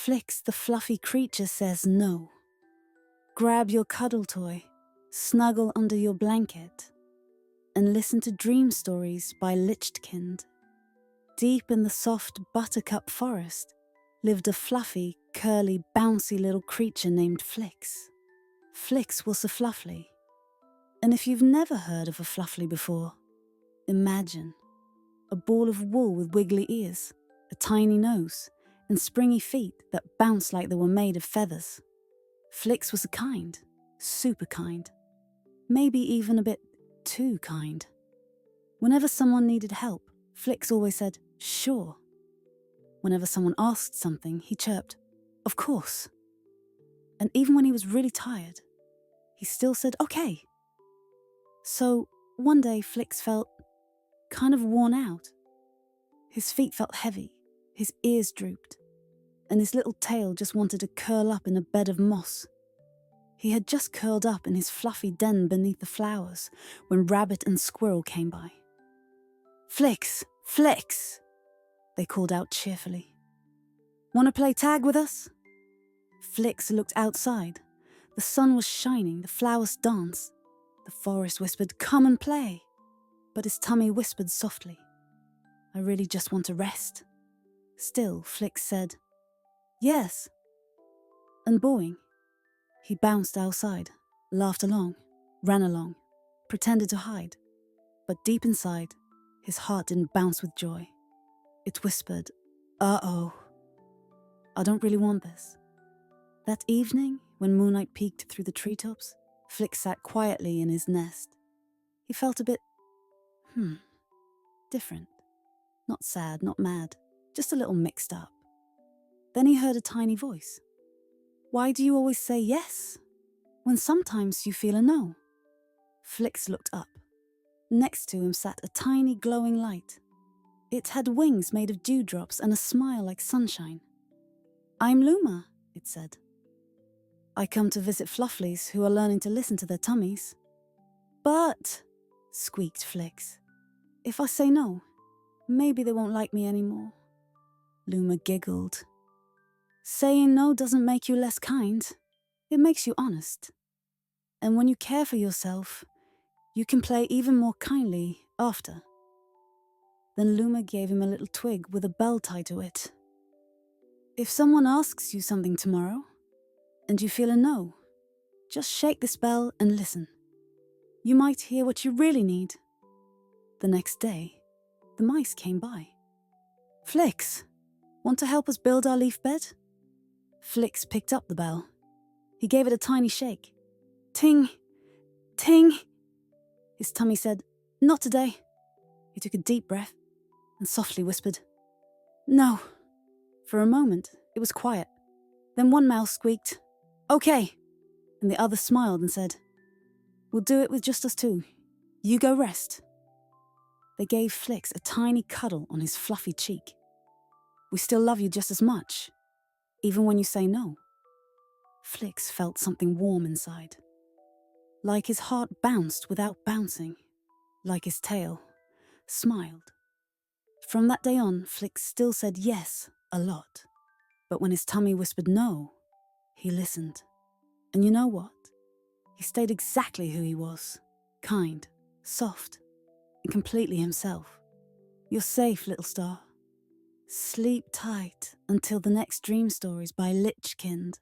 Flix, the fluffy creature, says no. Grab your cuddle toy, snuggle under your blanket, and listen to Dreamstories by Lichtkind. Deep in the soft buttercup forest lived a fluffy, curly, bouncy little creature named Flix. Flix was a fluffly. And if you've never heard of a fluffly before, imagine a ball of wool with wiggly ears, a tiny nose, and springy feet that bounced like they were made of feathers. Flix was kind, super kind, maybe even a bit too kind. Whenever someone needed help, Flix always said, "Sure." Whenever someone asked something, he chirped, "Of course." And even when he was really tired, he still said, "Okay." So one day Flix felt kind of worn out. His feet felt heavy, his ears drooped, and his little tail just wanted to curl up in a bed of moss. He had just curled up in his fluffy den beneath the flowers when Rabbit and Squirrel came by. "Flix, Flix," they called out cheerfully. "Want to play tag with us?" Flix looked outside. The sun was shining, the flowers danced. The forest whispered, "Come and play." But his tummy whispered softly, "I really just want to rest." Still, Flix said, "Yes." And bowing, he bounced outside, laughed along, ran along, pretended to hide. But deep inside, his heart didn't bounce with joy. It whispered, "Uh-oh, I don't really want this." That evening, when moonlight peeked through the treetops, Flix sat quietly in his nest. He felt a bit, different. Not sad, not mad, just a little mixed up. Then he heard a tiny voice. "Why do you always say yes, when sometimes you feel a no?" Flix looked up. Next to him sat a tiny glowing light. It had wings made of dewdrops and a smile like sunshine. "I'm Luma," it said. "I come to visit flufflies who are learning to listen to their tummies." "But," squeaked Flix, "if I say no, maybe they won't like me anymore." Luma giggled. "Saying no doesn't make you less kind. It makes you honest. And when you care for yourself, you can play even more kindly after." Then Luma gave him a little twig with a bell tied to it. "If someone asks you something tomorrow, and you feel a no, just shake this bell and listen. You might hear what you really need." The next day, the mice came by. "Flix, want to help us build our leaf bed?" Flix picked up the bell. He gave it a tiny shake. Ting, ting. His tummy said, "Not today." He took a deep breath and softly whispered, "No." For a moment, it was quiet. Then one mouse squeaked, "Okay." And the other smiled and said, "We'll do it with just us two. You go rest." They gave Flix a tiny cuddle on his fluffy cheek. "We still love you just as much, even when you say no." Flix felt something warm inside. Like his heart bounced without bouncing. Like his tail smiled. From that day on, Flix still said yes a lot. But when his tummy whispered no, he listened. And you know what? He stayed exactly who he was. Kind, soft, and completely himself. You're safe, little star. Sleep tight until the next Dream Stories by Lichtkind.